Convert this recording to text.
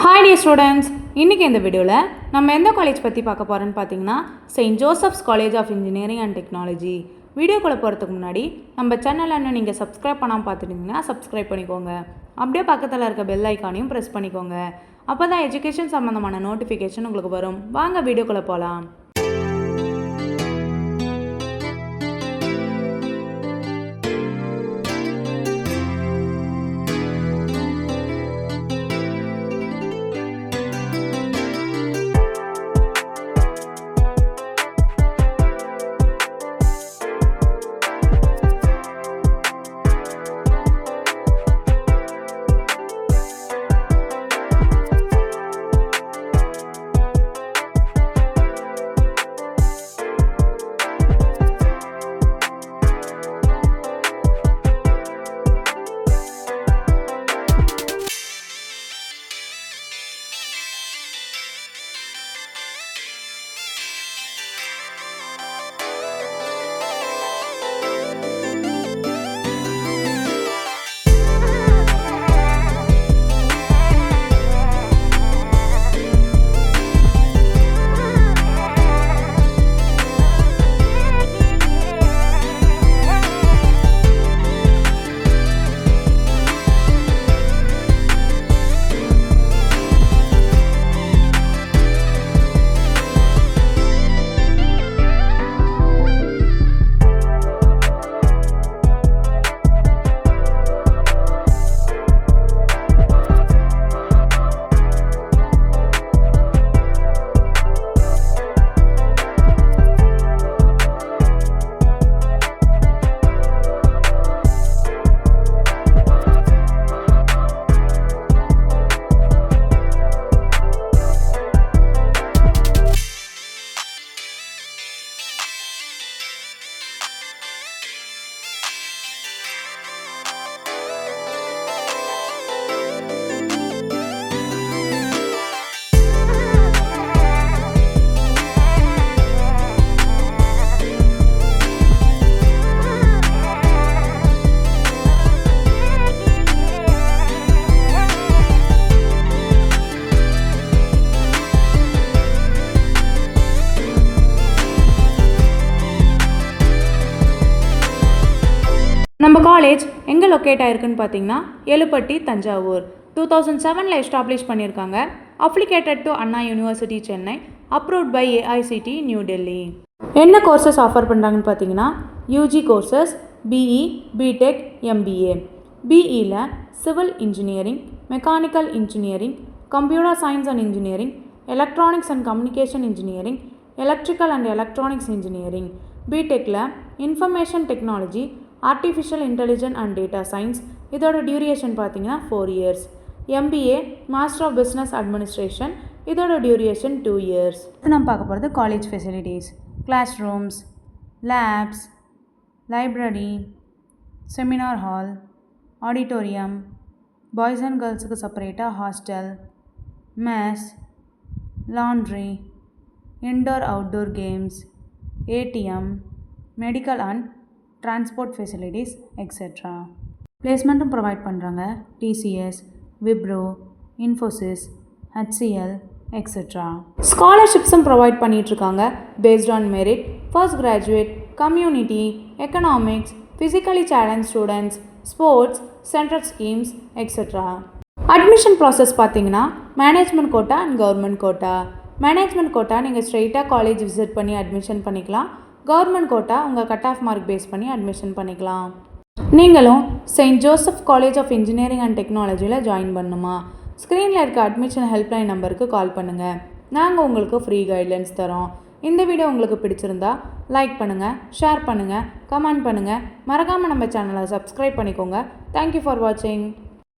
Hi dear students, இன்னைக்கு இந்த வீடியோவில் நம்ம எந்த காலேஜ் பற்றி பார்க்க போகிறோன்னு பார்த்தீங்கன்னா Saint Joseph's college of engineering and technology. வீடியோக்குள்ளே போகிறதுக்கு முன்னாடி நம்ம சேனலை இன்னும் நீங்கள் சப்ஸ்கிரைப் பண்ணாமல் பார்த்துட்டிங்கன்னா சப்ஸ்கிரைப் பண்ணிக்கோங்க. அப்படியே பக்கத்தில் இருக்க பெல் ஐக்கானையும் ப்ரெஸ் பண்ணிக்கோங்க. அப்போ தான் எஜுகேஷன் சம்மந்தமான நோட்டிஃபிகேஷன் உங்களுக்கு வரும். வாங்க வீடியோக்குள்ளே போகலாம். நம்ம காலேஜ் எங்கே லொக்கேட் ஆகிருக்குன்னு பார்த்தீங்கன்னா எலுப்பட்டி தஞ்சாவூர். 2007 எஸ்டாப்ளிஷ் பண்ணியிருக்காங்க. Affiliated to Anna university Chennai, approved by AICTE new Delhi. என்ன கோர்சஸ் ஆஃபர் பண்ணுறாங்கன்னு பார்த்தீங்கன்னா UG courses BE, BTech, MBA. பிஇயில் civil engineering, mechanical engineering, computer science and engineering, electronics and communication engineering, electrical and electronics engineering. பிடெக்கில் information technology, artificial intelligence and data science. இதோட duration பார்த்தீங்கன்னா 4 years. MBA master of business administration. இதோட duration 2 years. நம்ம பார்க்க போகிறது college facilities. Class rooms, labs, library, seminar hall, auditorium, boys and கேர்ள்ஸுக்கு செப்பரேட்டாக hostel, mess, laundry, indoor outdoor games, ATM, medical and transport facilities etcetera. பிளேஸ்மெண்ட்டும் provide பண்ணுறாங்க. TCS, Wipro, Infosys, HCL etcetera. ஸ்காலர்ஷிப்ஸும் provide பண்ணிகிட்ருக்காங்க. Based on merit, first graduate, community, economics, physically challenge students, sports, central schemes etcetera. Admission process பார்த்தீங்கன்னா management quota and government quota. Management quota நீங்கள் ஸ்ட்ரெயிட்டாக college visit பண்ணி admission பண்ணிக்கலாம். Government quota உங்கள் cut off mark base பண்ணி admission பண்ணிக்கலாம். நீங்களும் Saint Joseph college of engineering and டெக்னாலஜியில் ஜாயின் பண்ணணுமா? ஸ்க்ரீனில் இருக்க அட்மிஷன் ஹெல்ப்லைன் நம்பருக்கு கால் பண்ணுங்கள். நாங்கள் உங்களுக்கு ஃப்ரீ கைட்லைன்ஸ் தரோம். இந்த வீடியோ உங்களுக்கு பிடிச்சிருந்தா லைக் பண்ணுங்கள், ஷேர் பண்ணுங்கள், கமெண்ட் பண்ணுங்கள். மறக்காமல் நம்ம சேனலை சப்ஸ்கிரைப் பண்ணிக்கோங்க. தேங்க்யூ ஃபார் வாட்சிங்.